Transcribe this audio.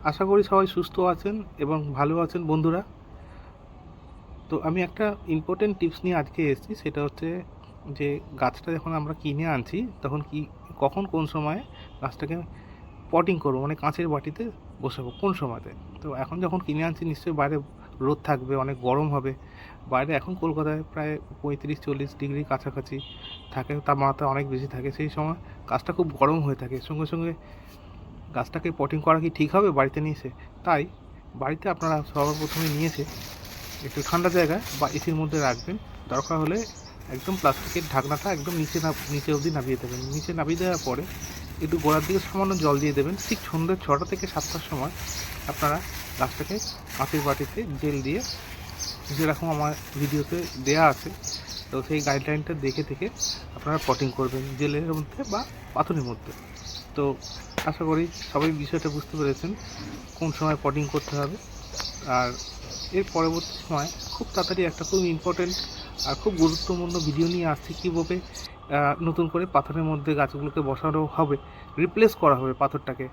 আশা করি সবাই সুস্থ আছেন এবং ভালো আছেন বন্ধুরা। তো আমি একটা ইম্পর্টেন্ট টিপস নিয়ে আজকে এসেছি, সেটা হচ্ছে যে গাছটা যখন আমরা কিনে আনছি তখন কখন কোন সময়ে গাছটাকে পটিং করবো, মানে কাঁচের বাটিতে বসাবো কোন সময়তে। তো এখন যখন কিনে আনছি নিশ্চয়ই বাইরে রোদ থাকবে, অনেক গরম হবে বাইরে। এখন কলকাতায় প্রায় 35-40 ডিগ্রি কাছাকাছি থাকে, তাপমাত্রা অনেক বেশি থাকে। সেই সময় গাছটা খুব গরম হয়ে থাকে, সঙ্গে সঙ্গে গাছটাকে পটিং করা কি ঠিক হবে বাড়িতে নিয়ে এসে? তাই বাড়িতে আপনারা সবার প্রথমে নিয়ে এসে একটু ঠান্ডা জায়গায় বা এসির মধ্যে রাখবেন। দরকার হলে একদম প্লাস্টিকের ঢাকনাটা একদম নিচে অবধি নামিয়ে দেবেন। নিচে নামিয়ে দেওয়ার পরে একটু গোড়ার দিকে সামান্য জল দিয়ে দেবেন। ঠিক সন্ধ্যে 6টা থেকে 7টার সময় আপনারা গাছটাকে কাঁচের বাটিতে জেল দিয়ে, যেরকম আমার ভিডিওতে দেয়া আছে, তো সেই গাইডলাইনটা দেখে থেকে আপনারা পটিং করবেন জেলের মধ্যে বা পাথরের মধ্যে। তো আশা করি সবাই বিষয়টা বুঝতে পেরেছেন কোন সময় পটিং করতে হবে। আর এর পরবর্তী সময় খুব তাড়াতাড়ি একটা খুব ইম্পর্টেন্ট আর খুব গুরুত্বপূর্ণ ভিডিও নিয়ে আসছি, কীভাবে নতুন করে পাথরের মধ্যে গাছগুলোকে বসানো হবে, রিপ্লেস করা হবে পাথরটাকে।